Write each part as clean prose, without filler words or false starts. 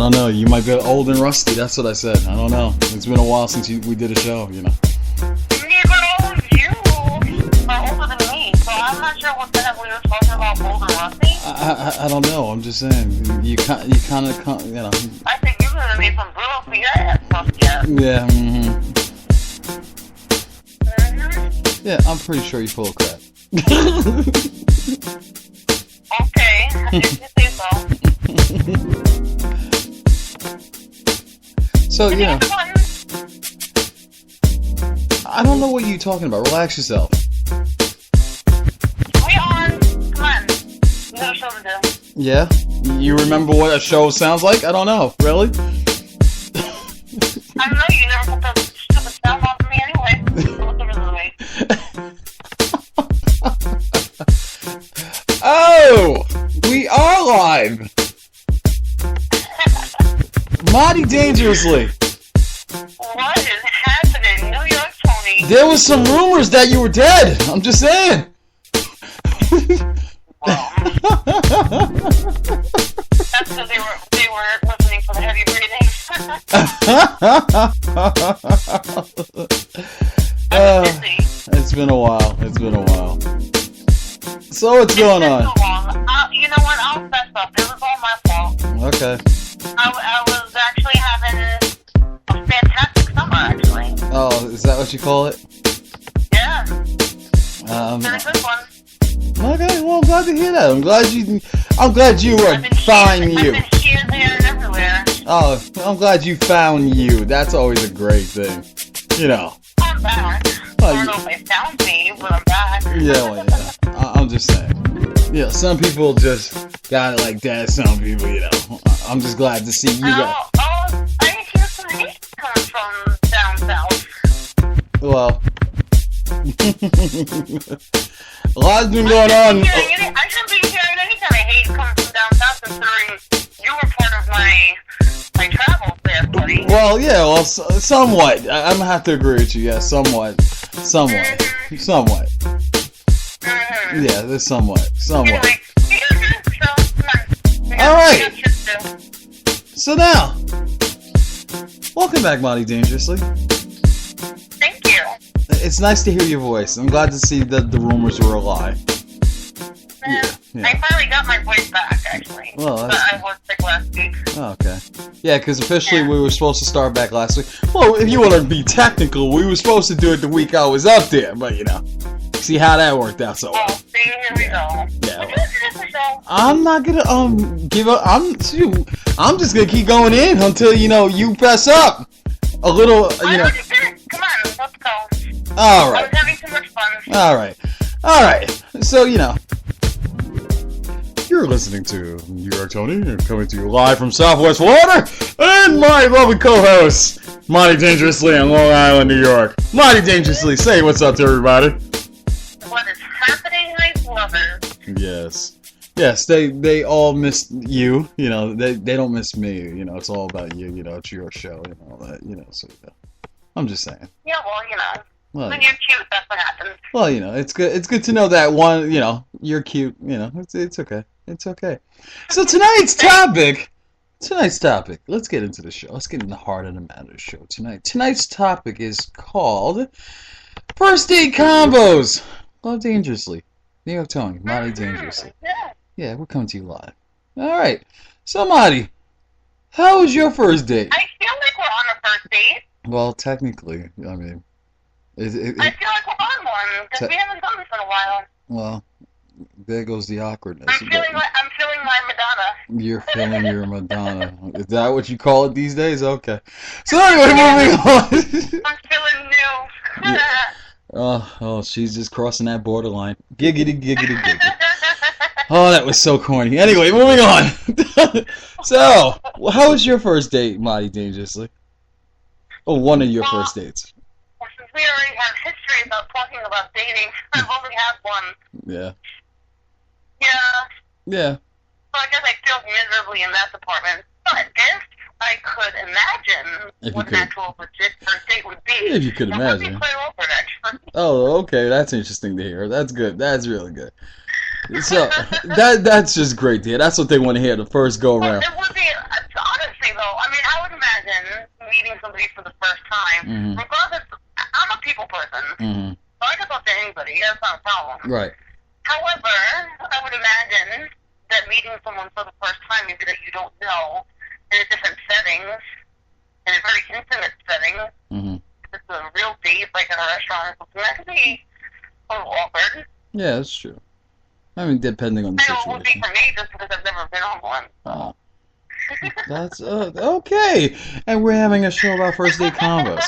don't know. You might be old and rusty. That's what I said. I don't know. It's been a while since we did a show, you know. Yeah, but you are older than me, so I'm not sure what the heck we were talking about, old and rusty. I don't know. I'm just saying. You kind of, you know. I think you're going to need some brutal for your ass stuff, yeah. Yeah, Yeah, I'm pretty sure you're full of crap. Okay, if you say so. So, yeah. I don't know what you're talking about. Relax yourself. We on. Come on. We got a show to do. Yeah? You remember what a show sounds like? I don't know. Really? I don't know. You never put the stupid sound on for me anyway. Oh! We are live! Mighty Dangerously. What is happening? New York, Tony. There was some rumors that you were dead. I'm just saying. Well, that's because they were listening for the heavy breathing. It's been a while. It's been a while. So what's going on? So long. You know what? I'll fess up. It was all my fault. Okay. I was actually having a fantastic summer, actually. Oh, is that what you call it? Yeah. It's been a good one. Okay, well, I'm glad to hear that. I'm glad you found you. I've been here, there, and everywhere. Oh, I'm glad you found you. That's always a great thing. You know. I'm back. I don't know if I found me, but I'm back. Yeah, well, yeah. I'm just saying. Yeah, some people just got it like that. Some people, you know. I'm just glad to see you got. I hear some hate coming from down south. Well, a lot's been going on. I should be hearing any kind of hate coming from down south, considering you were part of my travels there, buddy. Well, yeah, well, somewhat. I'm gonna have to agree with you. Yeah, somewhat. Yeah, there's somewhat. Anyway, all right. So now, welcome back, Mighty Dangerously. Thank you. It's nice to hear your voice. I'm glad to see that the rumors were a lie. Yeah. I finally got my voice back, actually. Well, but I was sick last week. Oh, okay. Yeah, because officially we were supposed to start back last week. Well, if you want to be technical, we were supposed to do it the week I was up there, but you know, see how that worked out so well. Oh, see, here we go. Yeah. Well, I'm not gonna give up. I'm just gonna keep going in until you press up a little. Come on, let's go. All right. I was having too much fun. All right. So you're listening to New York Tony, coming to you live from Southwest Florida, and my lovely co-host, Mighty Dangerously in Long Island, New York. Mighty Dangerously, say what's up to everybody. What is happening, my lovers? Yes, they all miss you. They don't miss me. It's all about you. It's your show and all that. So I'm just saying. Yeah, well, Well, when you're cute, that's what happens. Well, it's good. It's good to know that one. You're cute. It's okay. It's okay. So tonight's topic. Let's get into the show. Let's get in the heart of the matter show tonight. Tonight's topic is called First Date Combos. Love Dangerously. New York Tony. Mighty Dangerously. Yeah, we're coming to you live. All right. So, Mighty, how was your first date? I feel like we're on a first date. Well, technically, I mean. I feel like we're on one, because we haven't done this in a while. Well, there goes the awkwardness. I'm feeling my Madonna. You're feeling your Madonna. Is that what you call it these days? Okay. So anyway, moving on. I'm feeling new. Oh, she's just crossing that borderline. Giggity. Oh, that was so corny. Anyway, moving on. So, how was your first date, Mighty Dangerously? Oh, one of your first dates. Since we already have history about talking about dating, I've only had one. Yeah. So I guess I failed miserably in that department. But this, I could imagine what an actual legit first date would be. If you could imagine. It would be quite awkward, actually. Oh, okay. That's interesting to hear. That's good. That's really good. So, that's just great to hear. That's what they want to hear the first go-around. It would be, honestly, meeting somebody for the first time, regardless, I'm a people person, so I can talk to anybody. That's not a problem. Right. However, I would imagine that meeting someone for the first time, maybe that you don't know, in a different setting, in a very intimate setting, it's a real date, like at a restaurant or something, that could be a little awkward. Yeah, that's true. I mean, depending on the situation. It would be for me just because I've never been on one. Oh. That's okay, and we're having a show about first date combos.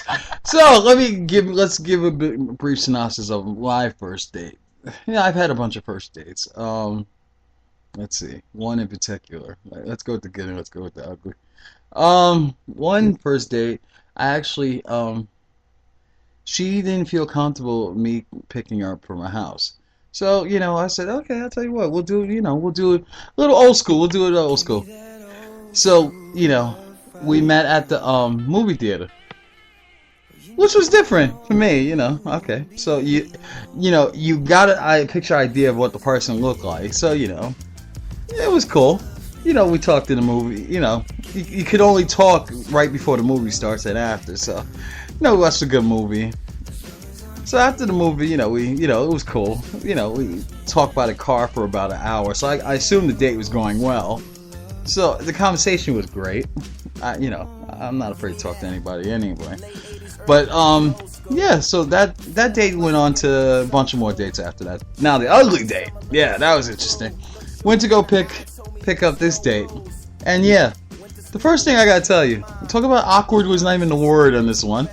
So let's give a brief synopsis of my first date. Yeah, I've had a bunch of first dates. Let's see, one in particular. Let's go with the good and let's go with the ugly. One first date, I actually she didn't feel comfortable me picking her up from her house. So, I said, okay, I'll tell you what, we'll do it a little old school. We'll do it old school. So, we met at the movie theater, which was different for me, Okay, so you got a picture idea of what the person looked like. So, it was cool. We talked in the movie. You could only talk right before the movie starts and after. So, that's a good movie. So after the movie, it was cool. We talked by the car for about an hour. So I assumed the date was going well. So the conversation was great. I'm not afraid to talk to anybody anyway. But yeah. So that date went on to a bunch of more dates after that. Now the ugly date. Yeah, that was interesting. Went to go pick up this date, and yeah, the first thing I gotta tell you, talk about awkward was not even the word on this one.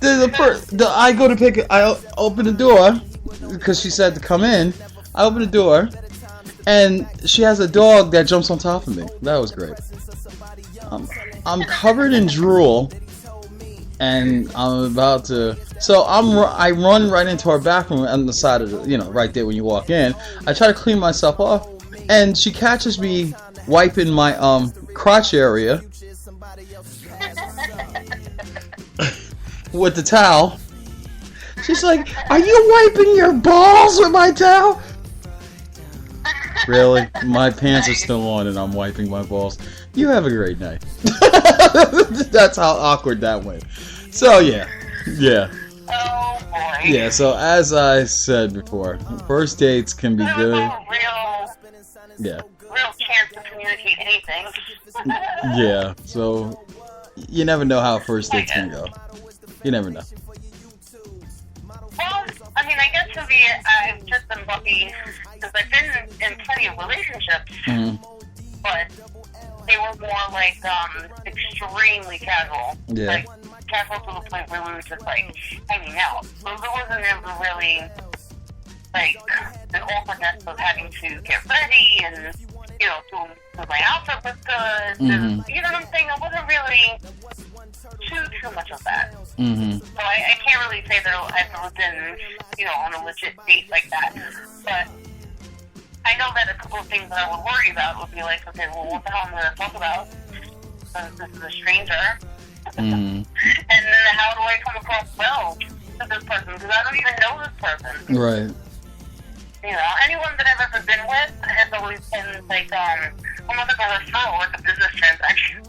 I open the door because she said to come in. I open the door, and she has a dog that jumps on top of me. That was great. I'm covered in drool, and I'm about to. So I run right into our bathroom on the side of the, right there when you walk in. I try to clean myself off, and she catches me wiping my crotch area with the towel. She's like, "Are you wiping your balls with my towel?" Really? My pants are still on and I'm wiping my balls. You have a great night. That's how awkward that went. So yeah. Oh boy. Yeah, so as I said before, first dates can be good. Real chance to communicate anything. Yeah, so you never know how first dates can go. You never know. Well, I mean, I guess for me, I've just been lucky because I've been in plenty of relationships, but they were more like extremely casual. Yeah. Like casual to the point where we were just like hanging out. So there wasn't ever really like the awkwardness of having to get ready and so my outfit was good. And, you know what I'm saying? I wasn't really too much of that. So I can't really say that I've ever been, on a legit date like that. But I know that a couple of things that I would worry about would be like, okay, well, what the hell am I going to talk about? Since this is a stranger. And then how do I come across well to this person? Because I don't even know this person. Right. Anyone that I've ever been with has always been like, almost like a referral, like a business transaction.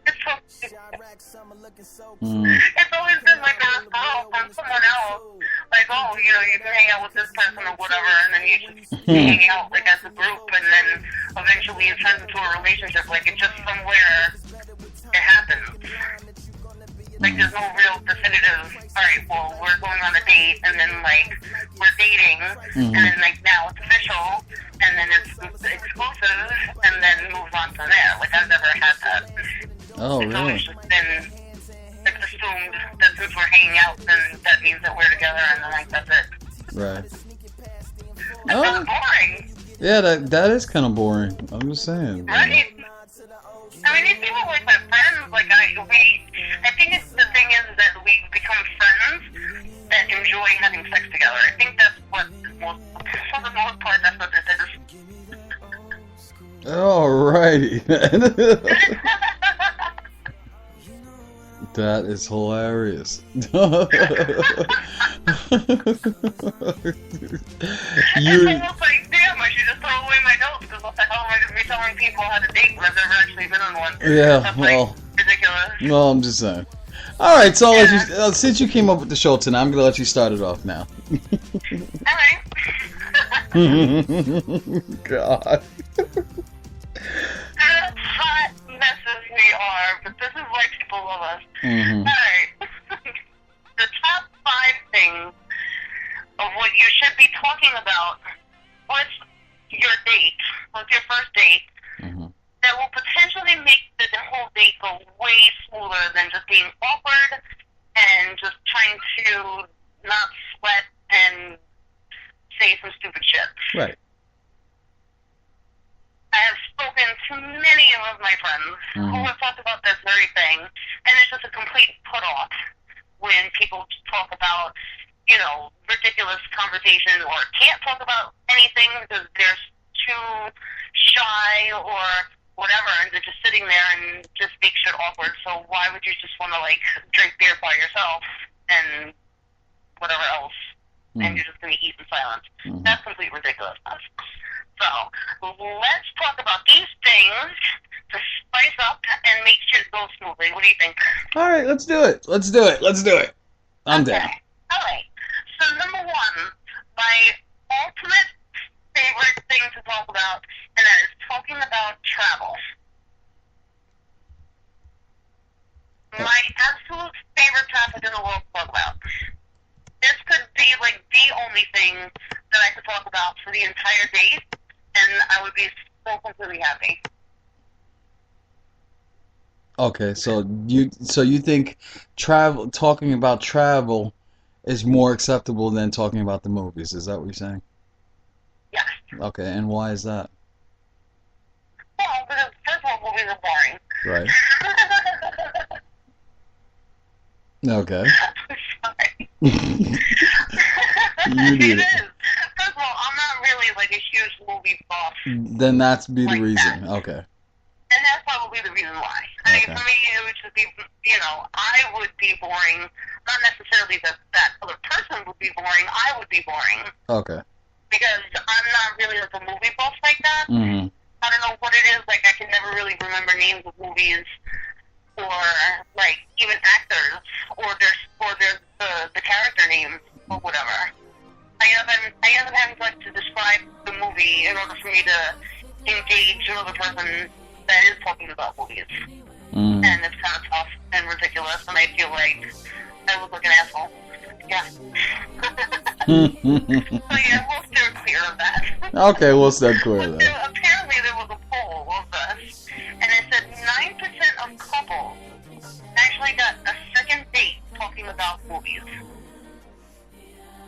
It's so It's always been like a referral from someone else. Like, oh, you can hang out with this person or whatever, and then you just hang out like as a group, and then eventually it turns into a relationship. Like, it's just somewhere it happens. Like, there's no real definitive, alright, well, we're going on a date, and then, like, we're dating, and then, like, now it's official, and then it's exclusive, and then move on from there. Like, I've never had that. Oh, it's really? always just been, it's assumed that since we're hanging out, then that means that we're together, and then, like, that's it. Right. It's kind of boring. Yeah, that is kind of boring. I'm just saying. Right? I mean, these people like my friends. Like I think the thing is that we become friends that enjoy having sex together. I think that's what, for the most part, that's what this is. Alrighty. That is hilarious. It's almost like, damn, I should just throw away my notes, because what the hell am I going to be telling people how to date when I've never actually been on one? Yeah, that's well, like ridiculous. ridiculous. Well, I'm just saying. All right, so I'll let you, since you came up with the show tonight, I'm gonna let you start it off now. Alright. God. That's hot messes we are, but this is why people love us. Mm-hmm. Alright. The top 5 things of what you should be talking about with your date, with your first date, Mm-hmm. that will potentially make the whole date go way smoother than just being awkward and just trying to not sweat and say some stupid shit. Right. I have spoken to many of my friends who have talked about this very thing, and it's just a complete put-off when people talk about, you know, ridiculous conversation or can't talk about anything because they're too shy or whatever, and they're just sitting there and just make shit awkward. So why would you just want to, like, drink beer by yourself and whatever else, and you're just going to eat in silence? That's complete ridiculousness. So let's talk about these things to spice up and make shit go smoothly. What do you think? All right, let's do it. Let's do it. Let's do it. I'm down. All right. So number 1, my ultimate favorite thing to talk about, and that is talking about travel. My absolute favorite topic in the world to talk about. This could be like the only thing that I could talk about for the entire date, and I would be so completely happy. Okay, so you think talking about travel is more acceptable than talking about the movies? Is that what you're saying? Yes. Okay, and why is that? Well, because first of all, movies are boring. Right. Okay. I'm sorry. You need It it. is. First of all, I'm not really like a huge movie buff. Then that's be the Like reason. that. Okay. And that's probably the reason why. I mean, Okay. for me, it would just be, you know, I would be boring. Not necessarily that that other person would be boring. I would be boring. Okay. Because I'm not really like a movie buff like that. Mm-hmm. I don't know what it is. Like, I can never really remember names of movies or, like, even actors or the character names or whatever. I end up having like, to describe the movie in order for me to engage another person that is talking about movies. Mm. And it's kind of tough and ridiculous, and I feel like I look like an asshole. Yeah. So yeah, we'll steer clear of that. Okay, we'll step clear of But that. apparently there was a poll of this, and it said 9% of couples actually got a second date talking about movies.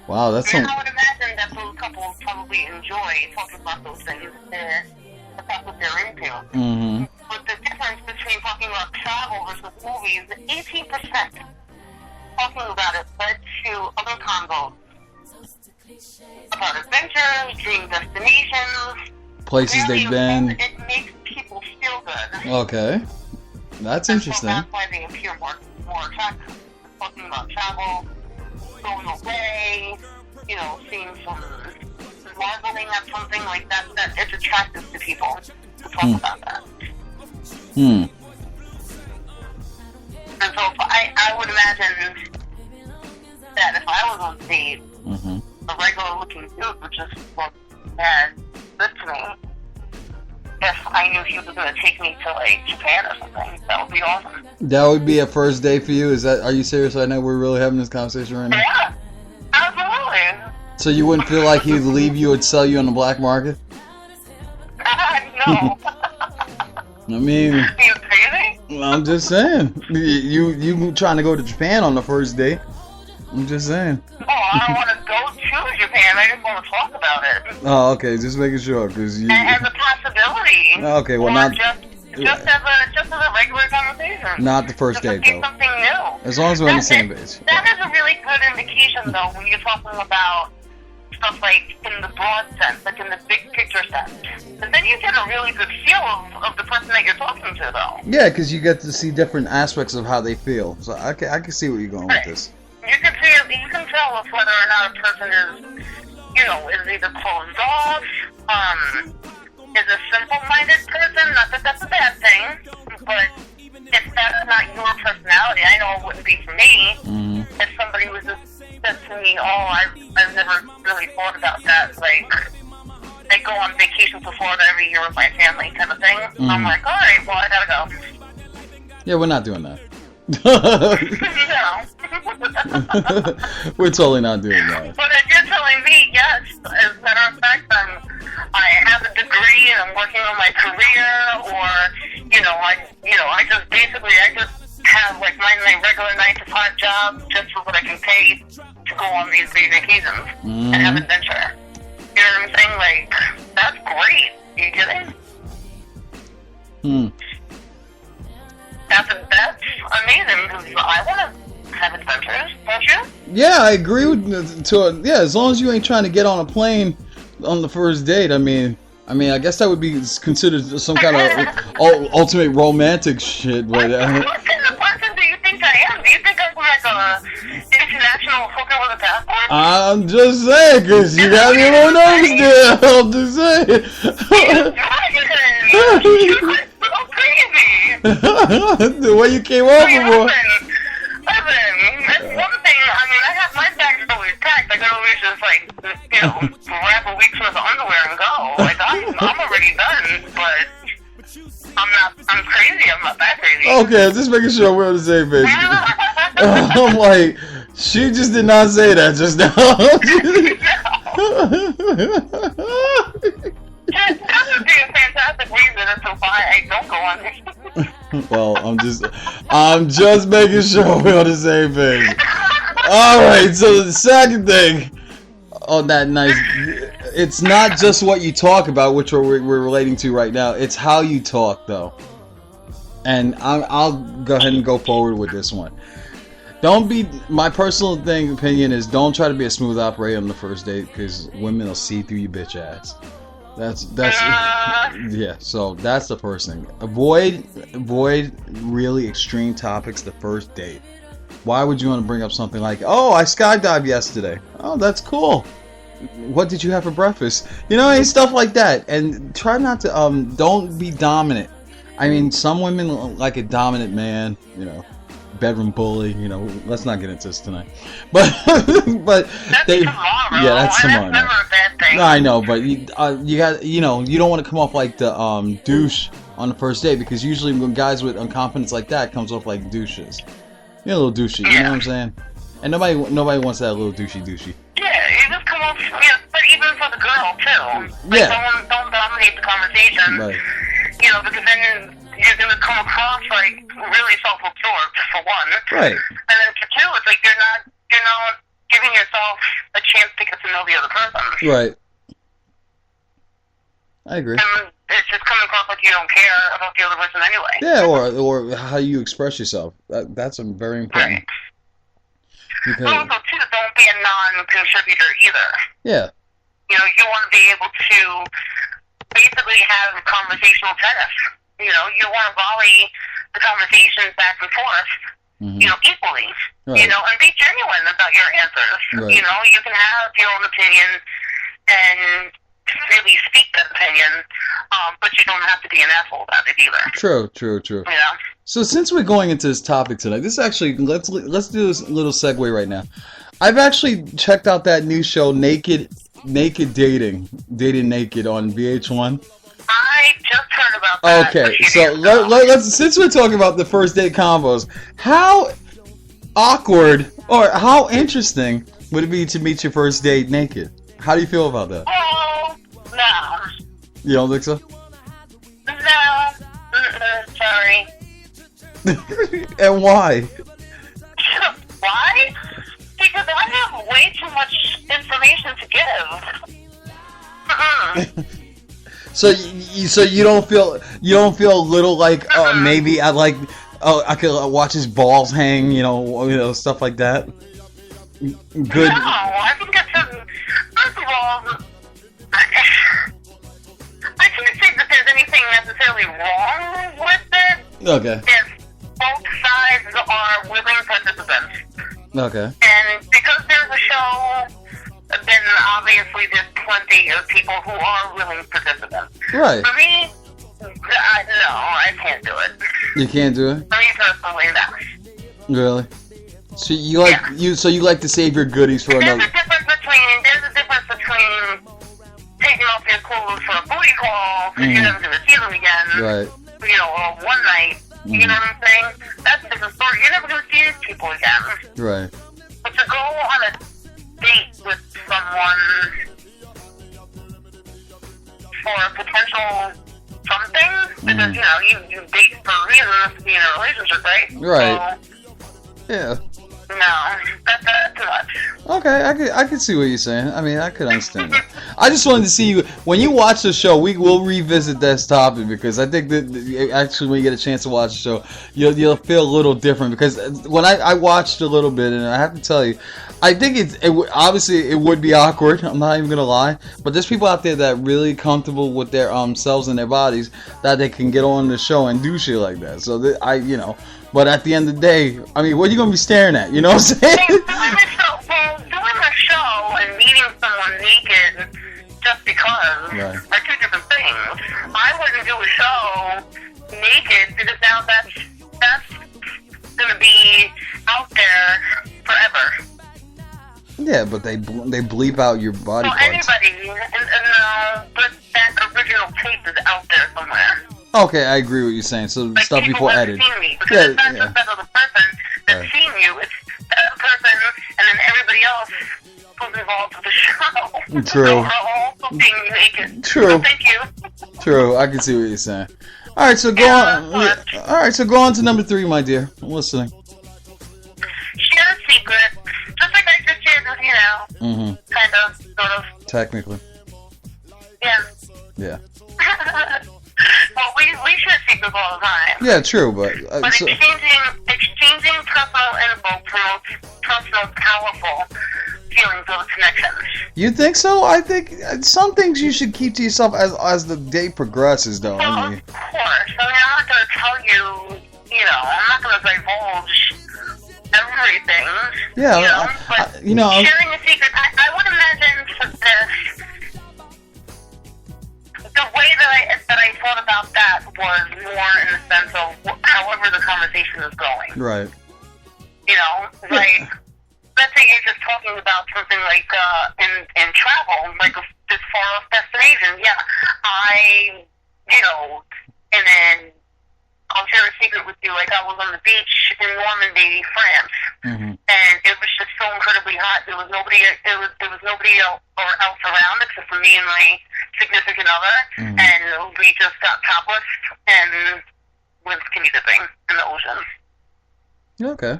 Wow, that's And some. I would imagine that those couples probably enjoy talking about those things. That's what they're into. Mm-hmm. But the difference between talking about travel versus movies, 18% talking about it led to other convos about adventures, dream destinations, Places they've been. It makes people feel good. Okay, that's And interesting. So that's why they appear more attractive. Talking about travel, going away, you know, seeing some marveling at something like that. That it's attractive to people to talk about that. Hmm. And so I would imagine that if I was on a date, Mm-hmm. a regular looking dude would just look at this to me. If I knew he was going to take me to like Japan or something, that would be awesome. That would be a first date for you? Are you serious right now? We're really having this conversation right now? Yeah, absolutely. So you wouldn't feel like he'd leave you and sell you on the black market? No. I mean, Are you crazy? I'm just saying. You trying to go to Japan on the first date? I'm just saying. Oh, I don't want to go to Japan. I just want to talk about it. Oh, okay. Just making sure, because you. And the possibility. Okay, well, or not just as a regular conversation. not the first Just to date see though. something new. As long as we're on the same page. That is a really good indication, though, when you're talking about stuff like in the broad sense, like in the big picture sense. But then you get a really good feel of the person that you're talking to, though. Yeah, because you get to see different aspects of how they feel. So I can see where you're going with this. You can tell whether or not a person is, you know, is either closed off, is a simple-minded person. Not that that's a bad thing, but if that's not your personality, I know it wouldn't be for me. Mm-hmm. If somebody was just said to me, "Oh, I've never really thought about that," like I go on vacation to Florida every year with my family, kind of thing. Mm-hmm. I'm like, all right, well, I gotta go. Yeah, we're not doing that. No. We're totally not doing that. But if you're telling me, yes, as a matter of fact, I have a degree and I'm working on my career, or I just have like my regular 9 to 5 job just for what I can pay to go on these vacations and have adventure. You know what I'm saying? Like, that's great. Are you kidding? That's amazing, because I want to have adventures, don't you? Yeah, I agree with yeah, as long as you ain't trying to get on a plane on the first date. I mean, I guess that would be considered some kind of ultimate romantic shit. But what kind of person do you think I am? Do you think I'm like a international hooker with a passport? I'm just saying, because you got me on nerves there. I'm just saying. You're so crazy. The way you came over, boy. Listen, that's one thing. I mean, I have my bags always packed. I can always just, like, grab a week's worth of underwear and go. Like, I'm already done, but I'm crazy. I'm not that crazy. Okay, just making sure we're on the same page. I'm like, she just did not say that just now. That would be a fantastic reason as to why I don't go on this. Well, I'm just making sure we're on the same page. Alright, so the second thing on that nice, it's not just what you talk about, which we're relating to right now, it's how you talk, though. And I'll go ahead and go forward with this one. My personal opinion is don't try to be a smooth operator on the first date, because women will see through your bitch ass. That's yeah, so that's the first thing. Avoid really extreme topics the first date. Why would you want to bring up something like, "Oh, I skydived yesterday." "Oh, that's cool. What did you have for breakfast?" And stuff like that. And try not to don't be dominant. I mean, some women like a dominant man, bedroom bully, let's not get into this tonight. But that's tomorrow. Yeah, that's tomorrow. That's never a bad thing. No, I know, but you got you don't want to come off like the douche on the first date, because usually when guys with confidence like that comes off like douches. You're a little douchey, you know what I'm saying? And nobody wants that little douchey. Yeah, you just come off, but even for the girl too. Like, Yeah. Don't dominate the conversation. Right. Because then you're gonna come across like really self-absorbed, for one. Right. And then for two, it's like you're not giving yourself a chance to get to know the other person. Right. I agree. And it's just coming across like you don't care about the other person anyway. Yeah, or how you express yourself. That's very important. Right. Because, Also, too, don't be a non-contributor either. yeah. You want to be able to basically have conversational tennis. You want to volley the conversations back and forth, equally. Right. And be genuine about your answers. Right. You can have your own opinion and really speak that opinion, but you don't have to be an asshole about it either. True. So since we're going into this topic tonight, this actually let's do this little segue right now. I've actually checked out that new show, Naked Dating Naked on VH1. I just heard about that. Okay, so let's since we're talking about the first date combos, how awkward or how interesting would it be to meet your first date naked? How do you feel about that? Oh, no. You don't think so? No. Sorry. And why? Why? Because I have way too much information to give. So you don't feel a little like maybe I could watch his balls hang, stuff like that. Good. No, I think it's first of all, I can't say that there's anything necessarily wrong with it. Okay. If both sides are willing participants. Okay. And because there's a show, then obviously there's plenty of people who are willing participants. Right. For me, No, I can't do it. You can't do it? For me personally, no. Really? So you like you like to save your goodies for another. There's a difference between taking off your clothes for a booty call because you're never gonna see them again. Right. You know, or one night. You know what I'm saying? That's a different story. You're never gonna see these people again. Right. But to go on a date with someone for a potential something, because you date for a reason to be in a relationship, right? Right. So, Yeah. no, that's too much. Okay, I could see what you're saying. I mean, I could understand that. I just wanted to see you when you watch the show. We will revisit this topic because I think that actually, when you get a chance to watch the show, you'll feel a little different. Because when I watched a little bit, and I have to tell you, I think obviously it would be awkward. I'm not even gonna lie, but there's people out there that are really comfortable with their selves and their bodies that they can get on the show and do shit like that. So But at the end of the day, I mean, what are you going to be staring at? You know what I'm saying? Doing a show and meeting someone naked just because are two different things. I wouldn't do a show naked because now that's going to be out there forever. Yeah, but they bleep out your body parts. Anybody, but that original tape is out there somewhere. Okay, I agree with you saying. So like stuff before edited. Seen me, because it's not just that other person that's seen you. It's that person and then everybody else who's involved with the show. True. So we're all being naked. True. So thank you. True. I can see what you're saying. All right, so go on. All right, so go on to number 3, my dear. I'm listening. Share a secret, just like I just shared with you now. Mm-hmm. Kind of, sort of. Technically. Yeah. Yeah. Well, we share secrets all the time. Yeah, true, but exchanging personal info promotes personal, powerful feelings of connection. You think so? I think some things you should keep to yourself as the day progresses, though. Well, I mean, of course. I mean, I'm not going to tell you. I'm not going to divulge everything. Yeah, but sharing a secret. I would imagine for this. The way that I thought about that was more in the sense of however the conversation is going. Right. Like, let's say you're just talking about something like in travel, like this far-off destination. Yeah, and then I'll share a secret with you. Like, I was on the beach in Normandy, France, and it was just so incredibly hot. There was nobody. There was nobody else around except for me and my significant other, and we just got topless and went skinny dipping in the ocean. Okay.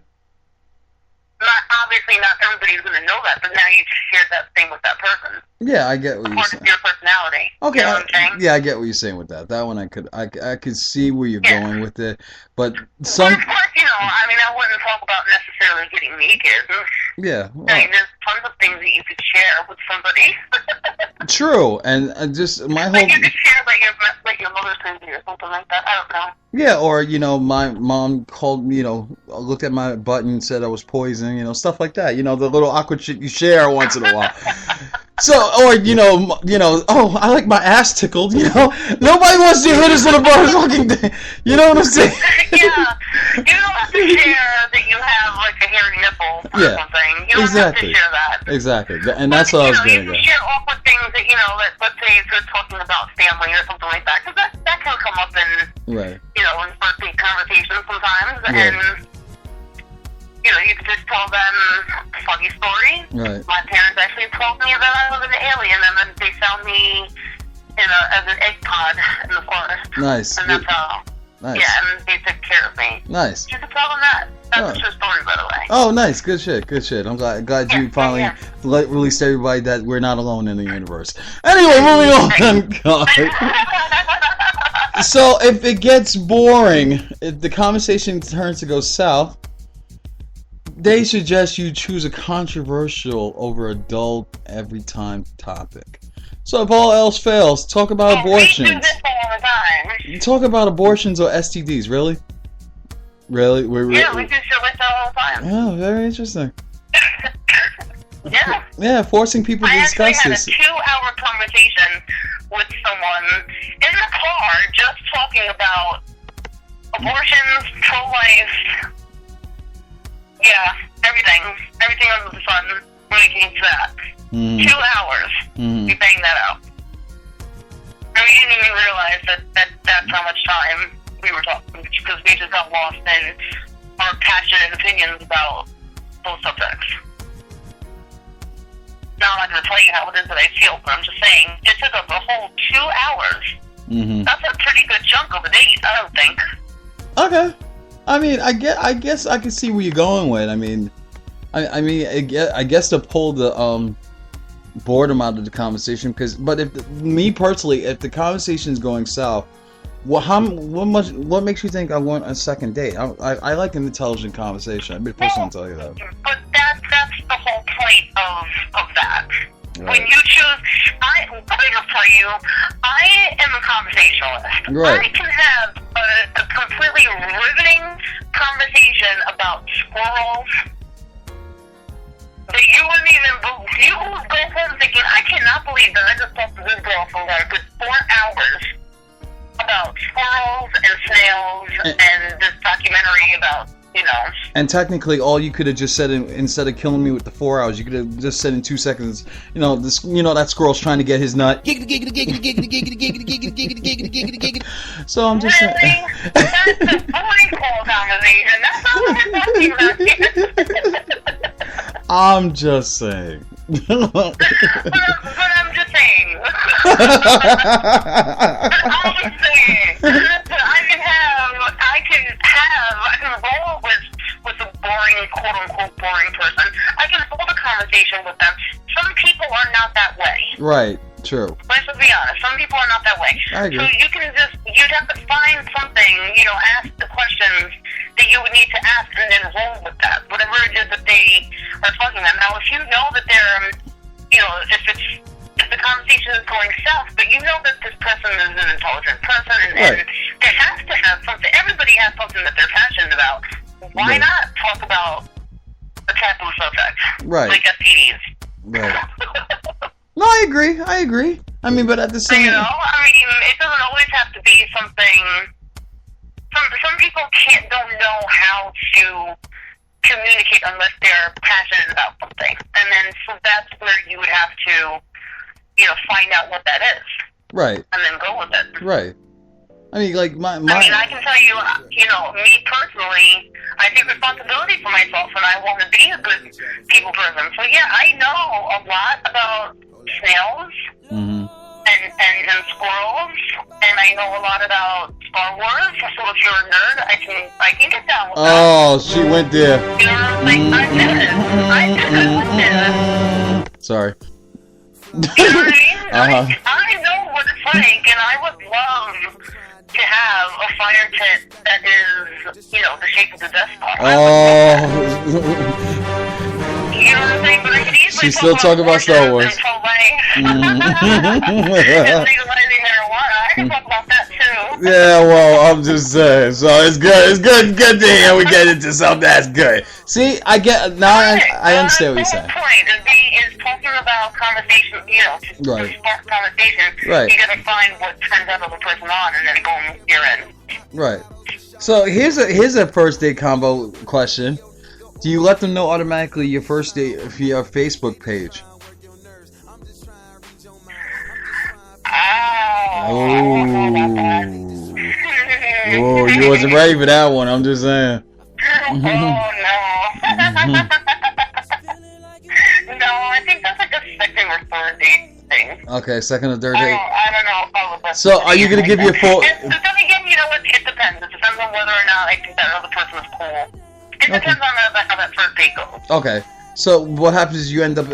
Obviously, not everybody's going to know that, but now you just shared that thing with that person. Yeah, I get what you're saying. Part of your personality. Okay. You know what I'm saying? Yeah, I get what you're saying with that. That one I could see where you're going with it, but some. But of course, I wouldn't talk about necessarily getting naked. Yeah. Well, I mean, there's tons of things that you could share with somebody. True, and just my whole. Like you could share like your mother's baby or something like that. I don't know. Yeah, or my mom called me, looked at my butt and said I was poison, stuff like that. The little awkward shit you share once in a while. So, or oh, I like my ass tickled. Nobody wants to hear this little fucking thing. You know what I'm saying? Yeah, you don't have to share that you have like a hairy nipple or something. You don't have to share that. Exactly, and that's all I was getting at. You can share awkward things that let's say if you're talking about family or something like that, because that can come up in in birthday conversations sometimes, and you can just tell them a funny story. Right. My parents actually told me that I was an alien, and then they found me as an egg pod in the forest. Nice. And that's how. Nice. Yeah, and they took care of me. Nice. You can tell them that. That's a true story, by the way. Oh, nice. Good shit. Good shit. I'm glad you finally released everybody that we're not alone in the universe. Anyway, moving on. God. So, if it gets boring, if the conversation turns to go south, they suggest you choose a controversial over a dull every time topic. So if all else fails, talk about abortions. We do this all the time. Talk about abortions or STDs, really? Really? Yeah, we do shit like that all the time. Oh, very interesting. Yeah. Yeah, forcing people to discuss this. I actually had a 2-hour conversation with someone in the car just talking about abortions, pro-life, everything under the sun when it came to that. 2 hours, we banged that out. And we didn't even realize that's how much time we were talking, because we just got lost in our passionate opinions about those subjects. Now I'm not going to tell you how it is that I feel, but I'm just saying, it took us a whole 2 hours. That's a pretty good chunk of a date, I don't think. Okay. I mean, I guess I can see where you're going with. I mean, I guess to pull the boredom out of the conversation, but me personally, if the conversation is going south, what makes you think I want a second date? I like an intelligent conversation. I'd be the first one to tell you that. But that's the whole point of that. Right. When you choose, let me just tell you, I am a conversationalist. Right. I can have a completely riveting conversation about squirrels that you wouldn't even believe. You would go home thinking, I cannot believe that I just talked to this girl for like a good 4 hours about squirrels and snails and this documentary about, And technically, all you could have just said, instead of killing me with the 4 hours, you could have just said in 2 seconds, that squirrel's trying to get his nut. So I'm just saying. That's the booty call conversation. That's not what we're talking about. I'm just saying. but I'm just saying. I can roll with a boring, quote unquote boring person. I can hold a conversation with them. Some people are not that way. Right, true. Let's just be honest. Some people are not that way. I agree. So you'd have to find something, ask the questions that you would need to ask and then roll with that. Whatever it is that they are talking about. Now, if you know that they're, if the conversation is going south, but you know that this person is an intelligent person and they have to have something. Everybody has something that they're passionate about. Why not talk about a taboo subject? Right. Like STDs. Right. No, I agree. I mean, but at the same time. It doesn't always have to be something. Some people don't know how to communicate unless they're passionate about something. And then, so that's where you would have to, find out what that is. Right. And then go with it. Right. I mean, like, I can tell you, me personally, I take responsibility for myself and I want to be a good people person. So, yeah, I know a lot about snails and squirrels, and I know a lot about Star Wars. So if you're a nerd, I can get down with that. Oh, she went there. You know what I'm saying? I did it. Sorry. You know what I mean? I know what it's like, and I would love to have a fire pit that is, the shape of the Death Star. Oh. You know what I'm saying? But I could easily She's still talking about Star Wars. I can talk about that too. Yeah, well, I'm just saying. So it's good to hear we get into something that's good. See, I get now. I understand what you're saying. The whole point is talking about conversation. To spark conversation. Right. You gotta find what turns that other person on, and then boom, you're in. Right. So here's a first date combo question. Do you let them know automatically your first date via Facebook page? Oh, you wasn't ready for that one. I'm just saying. Oh no. No, I think that's like a second or third date thing. Okay, second or third date. I don't know if I would. So, are you gonna give your full? Then again, it depends. It depends on whether or not I think that other person is cool. It depends on how that first date goes. Okay. So what happens is you end up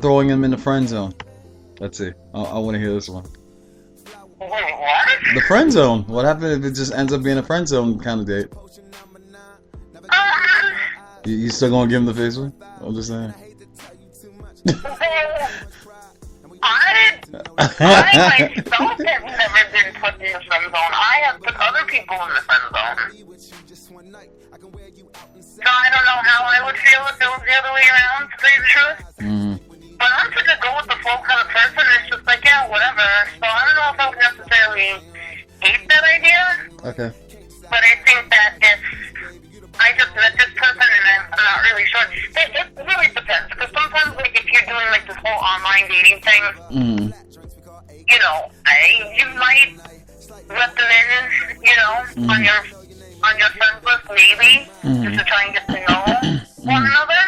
throwing him in the friend zone. Let's see. I want to hear this one. Wait, what? The friend zone. What happens if it just ends up being a friend zone kind of date? You still gonna give him the face one? I'm just saying. I myself have never been put in the friend zone. I have put other people in the friend zone. So I don't know how I would feel if it was the other way around, to tell you the truth. But I'm just gonna go with the flow kind of person. It's just like, yeah, whatever. So I Okay. But I think that if I just met this person and I'm not really sure, it really depends. Because sometimes, like, if you're doing, like, this whole online dating thing, you know, you might let them in, you know, on your friends list, maybe, just to try and get to know one another.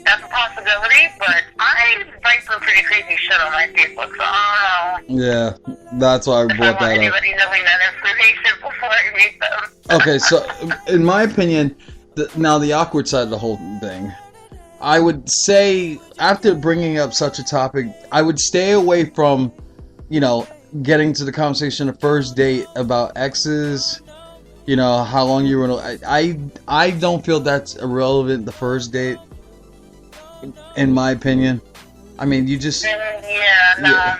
That's a possibility, but I write some pretty crazy shit on my Facebook, so I don't know. Yeah, that's why I brought that up. Anybody knowing that information before I meet them. Okay, so in my opinion, now the awkward side of the whole thing, I would say after bringing up such a topic, I would stay away from, you know, getting to the conversation of first date about exes, you know, how long you were. I don't feel that's irrelevant. The first date. In my opinion, I mean, you just... No, I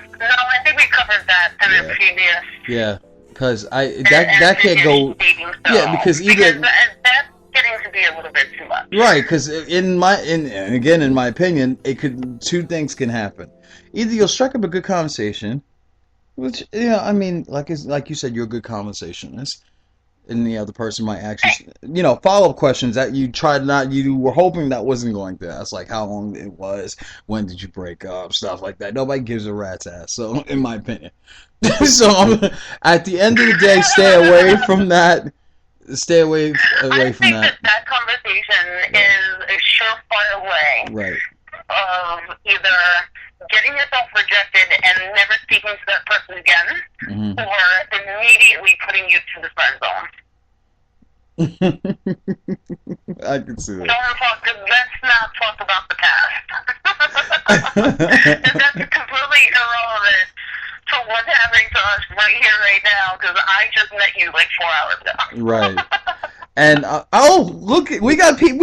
think we covered that in the previous... Yeah, because that can't go... Yeah, because that's getting to be a little bit too much. Right, because in my opinion, two things can happen. Either you'll strike up a good conversation, which, yeah, I mean, like you said, you're a good conversationist, and the other person might actually, you know, follow-up questions that you were hoping that wasn't going to ask, like how long it was, when did you break up, stuff like that. Nobody gives a rat's ass, so, in my opinion. So, at the end of the day, stay away from that. Stay away from that. I think that conversation is a surefire way right. of either getting yourself rejected and never speaking to that person again, or immediately putting you to the friend zone. I can see that. Let's not talk about the past. That's completely irrelevant to what's happening to us right here, right now, because I just met you like 4 hours ago. Right. And look, we got people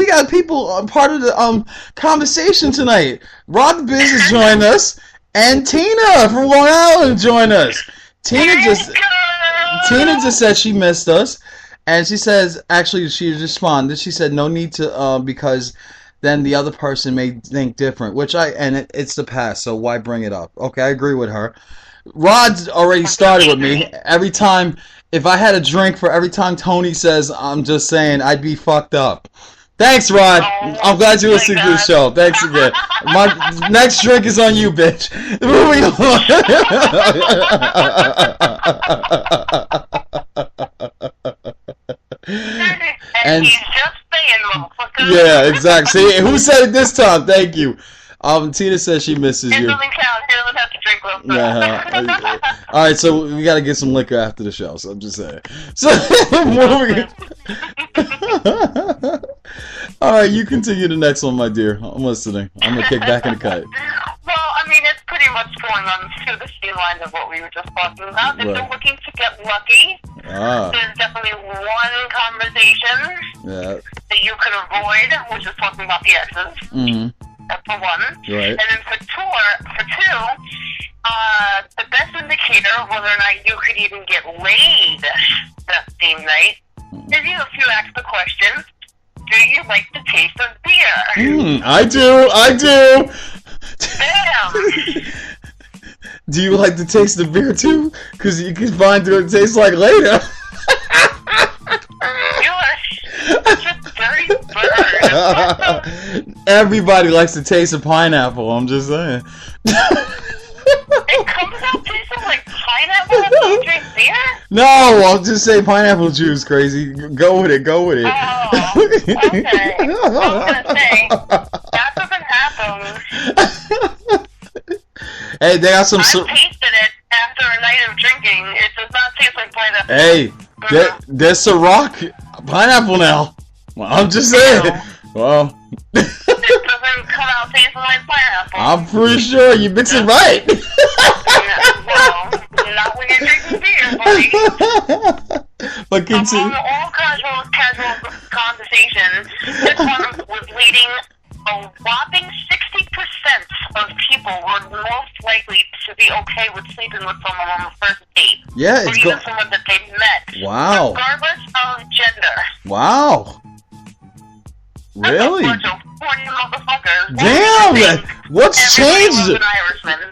part of the conversation tonight. Rod the Business joined us, and Tina from Long Island joined us. Tina just said she missed us, and she says actually she responded. She said no need to because then the other person may think different. It's the past, so why bring it up? Okay, I agree with her. Rod's already started with me. Every time. If I had a drink for every time Tony says I'm just saying, I'd be fucked up. Thanks, Rod. I'm glad you're listening to the show. Thanks again. My next drink is on you, bitch. Moving on. And he's just saying, motherfucker. Yeah, exactly. See, who said it this time? Thank you. Tina says she misses you. It doesn't count. She doesn't have to drink with us. All right, so we got to get some liquor after the show. So I'm just saying. So moving. All right, you continue the next one, my dear. I'm listening. I'm gonna kick back in the cut. Well, I mean, it's pretty much going on to the same lines of what we were just talking about. If you're looking to get lucky, there's definitely one conversation that you could avoid, which is talking about the exes. That's for one. Right. And then for two, the best indicator of whether or not you could even get laid that same night is if you ask the question, do you like the taste of beer? I do. Damn. Do you like the taste of beer too? Because you can find what it tastes like later. Everybody likes the taste of pineapple, I'm just saying. It comes out tasting like pineapple when you drink beer? No, I'll just say pineapple juice, crazy. Go with it. Oh, okay. I was gonna say, that doesn't happen. Hey, they got some... I tasted it after a night of drinking. It does not taste like pineapple. Hey, there's Ciroc pineapple now. Well, I'm just saying. Well... It doesn't come out tasting like pineapple. I'm pretty sure you mix it right. Well, not when you're drinking beer, buddy. But continue. Among all casual conversations, this one was leading a whopping 60% of people were most likely to be okay with sleeping with someone on the first date. Yeah, or even someone that they met. Wow. Regardless of gender. Wow. Really? That's a bunch of horny motherfuckers. Damn! What's changed?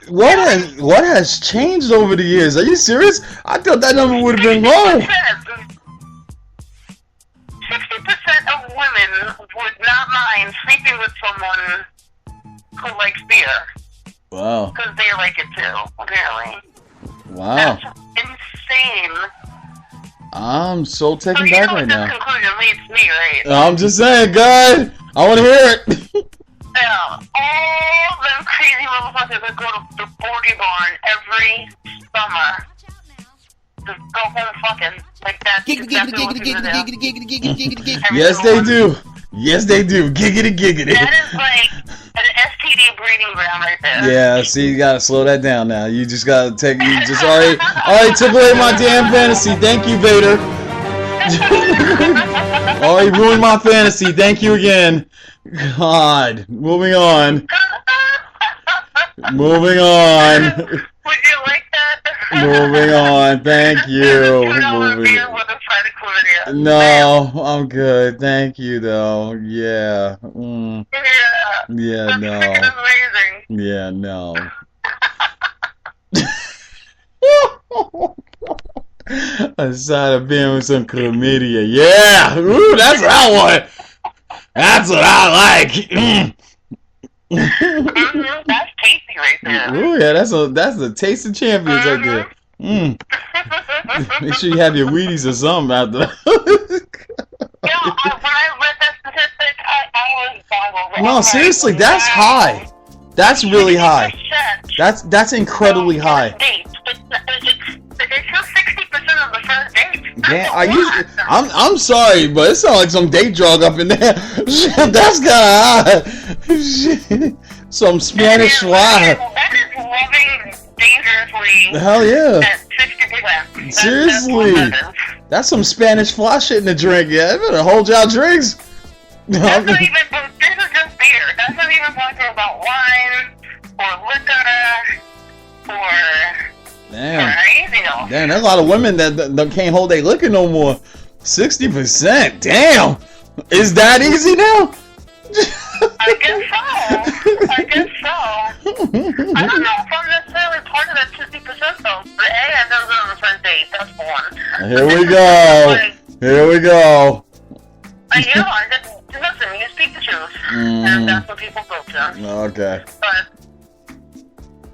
What has changed over the years? Are you serious? I thought that number would have been low. someone who likes beer. Wow. Because they like it too, apparently. Wow. That's insane. I'm so taken So back right now. This conclusion leads me, right? I'm just saying, God, I want to hear it. Yeah, all them crazy motherfuckers that go to the Bordy Barn every summer. Just go home fucking. Like that's exactly what people do. Yes, they do. Yes, they do. Giggity, giggity. That is like an STD breeding ground right there. Yeah, see, you gotta slow that down now. You just gotta take. You just already took away my damn fantasy. Thank you, Vader. Already ruined my fantasy. Thank you again. God, moving on. Moving on. Would you like that? Moving on. Thank you. Moving. No, I'm good. Thank you, though. Yeah. Yeah, no. Amazing. Yeah, no. A side of being with some chlamydia. Yeah! Ooh, that's what I want! That's what I like! That's tasty right there. Ooh, yeah, that's the taste of champions right there. Make sure you have your Wheaties or something out there. When I read that statistic, I was boggled. No, seriously, that's high. That's really high. That's incredibly high. It's just 60% of the first date. Yeah, I'm sorry, but it sounds like some date drug up in there. Shit, that's kinda high. Shit. Some Spanish fly. That is living dangerously. Hell yeah. At 60%. Seriously. That's some Spanish fly shit in the drink, yeah. It better hold y'all drinks. That's not even, this is just beer. That's not even talking about wine, or liquor, or anything else. Damn, there's a lot of women that can't hold their liquor no more. 60%, damn. Is that easy now? I guess so. I don't know if I'm necessarily part of that 60% though. But hey, I've never been on the first date. That's one. Here we go. Here we go. Listen, you speak the truth. And that's what people go to. Okay. But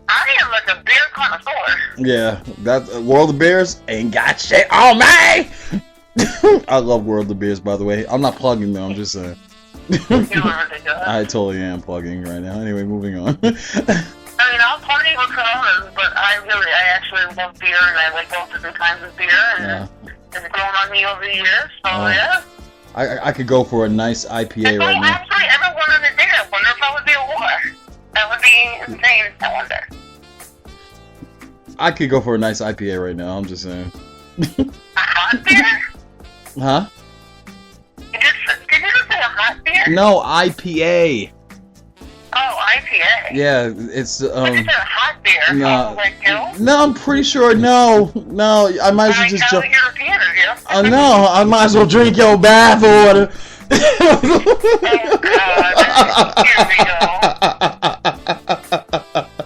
I am like a beer connoisseur. Yeah, that World of Beers ain't got shit on me. I love World of Beers, by the way. I'm not plugging them. I'm just saying. I totally am plugging right now. Anyway, moving on. I mean, I'll party with Coronas, but I actually love beer, and I like both different kinds of beer, and it's grown on me over the years. So yeah. I could go for a nice IPA right now. I actually ever wanted a date. I wonder if I would be a war. That would be insane. I wonder. I could go for a nice IPA right now. I'm just saying. A hot beer? Huh? Did you just say a hot beer? No, IPA. Oh, IPA. Yeah, it's But you said a hot beer. No. No. No, I'm pretty sure. No, I might as well just jump. European, are you? No, I might as well drink your bath water. Oh God! Here we go.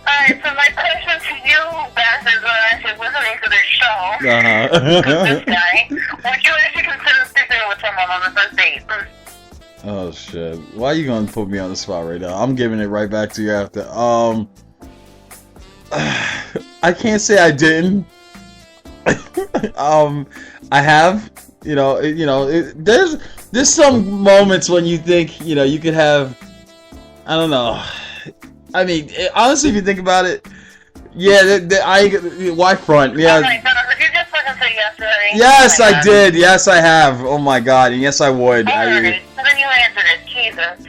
Alright, so my question to you, bastards, when I actually listening to this show, this guy, would you actually consider sleeping with someone on the first date? Oh shit! Why are you gonna put me on the spot right now? I'm giving it right back to you after. I can't say I didn't. I have. There's some moments when you think you could have. I don't know. I mean, honestly, if you think about it, yeah. Why front? Yeah. Okay, so did you just fucking say yes to that? Yes, I did. Yes, I have. Oh my god, and yes, I would. Alright, so then you answered it. Jesus.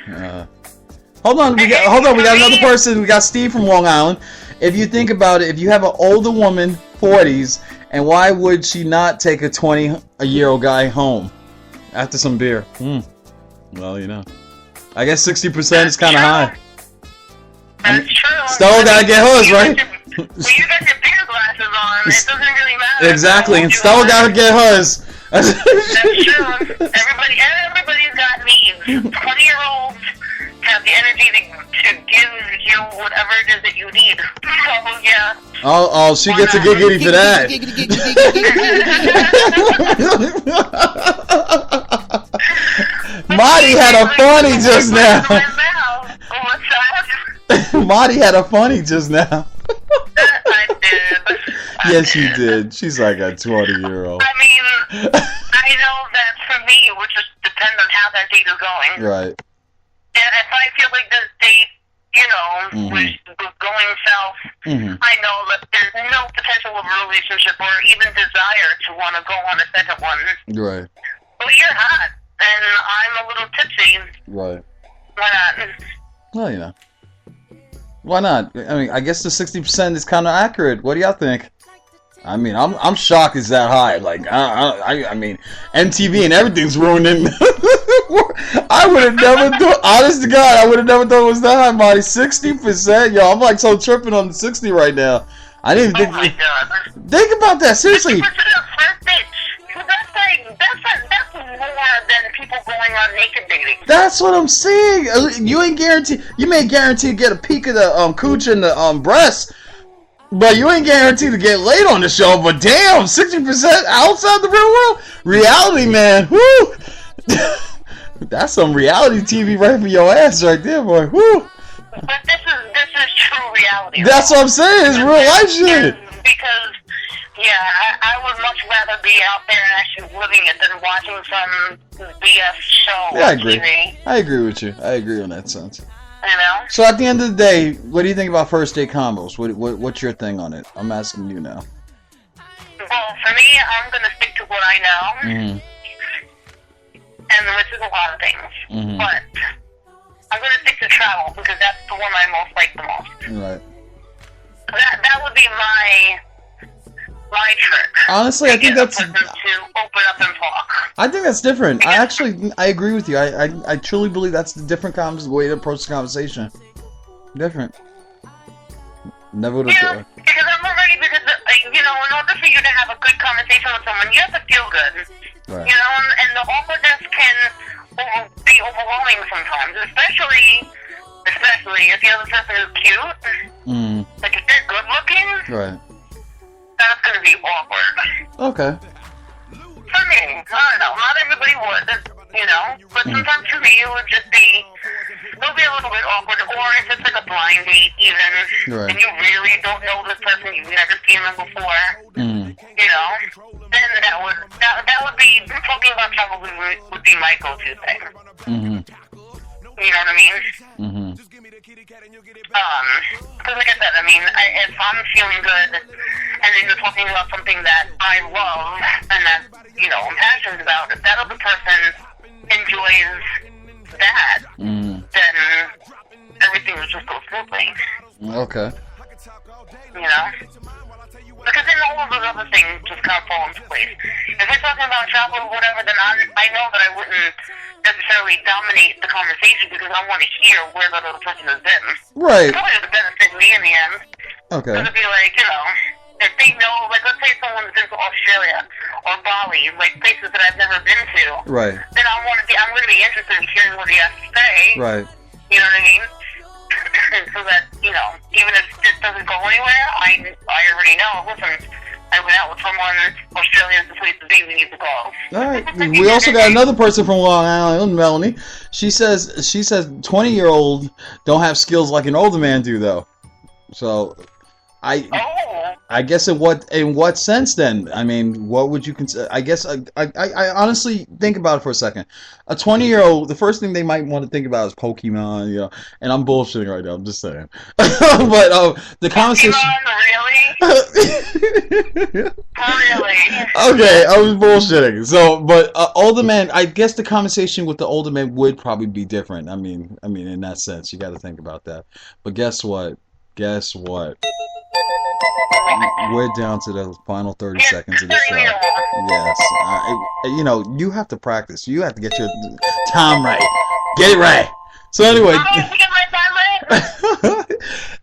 Hold on. We got another person. We got Steve from Long Island. If you think about it, if you have an older woman, 40s, and why would she not take a 20-year-old guy home after some beer? Well, I guess 60% is kind of high. That's true. Stella gotta get hers, right? When you got your beer glasses on, it doesn't really matter. Exactly, and Stella gotta get hers. That's true. Everybody's got needs. 20-year-olds have the energy to give you whatever it is that you need. So, yeah. Oh, she gets a giggity for that. Marty had a funny just now. Marty had a funny just now. I did. Yes, you did. She's like a 20-year-old. I mean, I know that for me, it would just depend on how that date is going. Right. And if I feel like this date, was going south, I know that there's no potential of a relationship or even desire to want to go on a second one. Right. But you're hot, and I'm a little tipsy. Right. Why not? Well, why not? I mean, I guess the 60% is kind of accurate. What do y'all think? I mean, I'm shocked it's that high. Like, I mean, MTV and everything's ruining. I would have never thought. Honest to God, I would have never thought it was that high, Marty. 60%, yo. I'm like so tripping on the 60 right now. I didn't even think. Oh my God. Think about that seriously. That's more than people going on naked dating. That's what I'm saying. You ain't guaranteed. You may guarantee to get a peek of the cooch and the breasts. But you ain't guaranteed to get laid on the show. But damn, 60% outside the real world? Reality, man. Woo! That's some reality TV right for your ass right there, boy. Woo! But this is true reality. That's what I'm saying. It's real life shit. Because, I would much rather be out there and actually living it than watching some BS show on TV. I agree with you. I agree on that sense. You know? So at the end of the day, what do you think about first date combos? What's your thing on it? I'm asking you now. Well, for me, I'm going to stick to what I know. Mm-hmm. And which is a lot of things. Mm-hmm. But I'm going to stick to travel because that's the one I most like the most. Right. That would be my trick. Honestly, I think that's to open up and talk. I think that's different. I agree with you. I truly believe that's the different way to approach the conversation. Different. Never would have thought. Because I'm already in order for you to have a good conversation with someone, you have to feel good. Right. And the awkwardness can be overwhelming sometimes, especially if the other person is cute. Like if they're good looking. Right. That's going to be awkward. Okay. For me, I don't know. Not everybody would, but sometimes for me it would just be, it'll be a little bit awkward, or if it's like a blind date even, right. and you really don't know this person, you've never seen them before, then that would be, talking about travel would be my go-to thing. Mm-hmm. You know what I mean? Mm-hmm. Because like I said, if I'm feeling good, and then you're talking about something that I love, and that, I'm passionate about, if that other person enjoys that, then everything will just go smoothly. Okay. Because then all of those other things just kind of fall into place. If we're talking about travel or whatever, then I know that I wouldn't necessarily dominate the conversation because I want to hear where that other person has been. Right. It's probably going to benefit me in the end. Okay. Because it'd be like, if they know, like let's say someone's been to Australia or Bali, like places that I've never been to. Right. Then I'm going to be interested in hearing what he has to say. Right. You know what I mean? So that, even if this doesn't go anywhere, I already know, listen, I went out with someone, Australia's the place to be, we need to go. Alright. We also got another person from Long Island, Melanie. She says 20-year-old don't have skills like an older man do, though. So, I guess in what sense then? I mean, what would you consider? I guess I honestly think about it for a second. A 20-year-old, the first thing they might want to think about is Pokemon, and I'm bullshitting right now. I'm just saying. But the conversation. Pokemon, really? Really? Okay, I was bullshitting. So, but older man, I guess the conversation with the older man would probably be different. I mean, in that sense, you got to think about that. But guess what? We're down to the final 30 seconds of the show. Yes. You have to practice. You have to get your time right. Get it right. So anyway.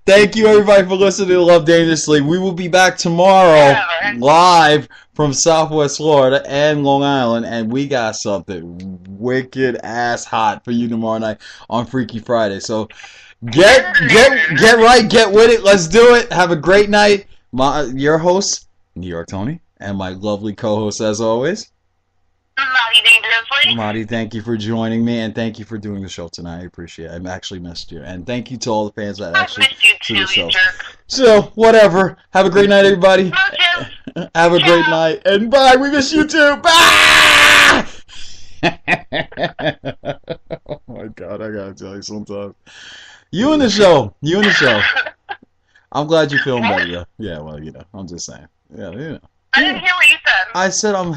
Thank you everybody for listening to Love Dangerously. We will be back tomorrow live from Southwest Florida and Long Island, and we got something wicked ass hot for you tomorrow night on Freaky Friday. So get right, get with it. Let's do it. Have a great night. Your host, New York Tony, and my lovely co-host as always, Molly Dangerously. Marty, thank you for joining me, and thank you for doing the show tonight. I appreciate it. I actually missed you, and thank you to all the fans that I've actually missed you see too, the show. you jerk. So, whatever. Have a great night, everybody. Love Have a great night, and bye. We miss you too. Bye. Oh my God, I gotta tell you sometimes. You in the show. You in the show. I'm glad you're feeling better, though. Yeah, well, I'm just saying. Yeah, I didn't hear what you said. I said I'm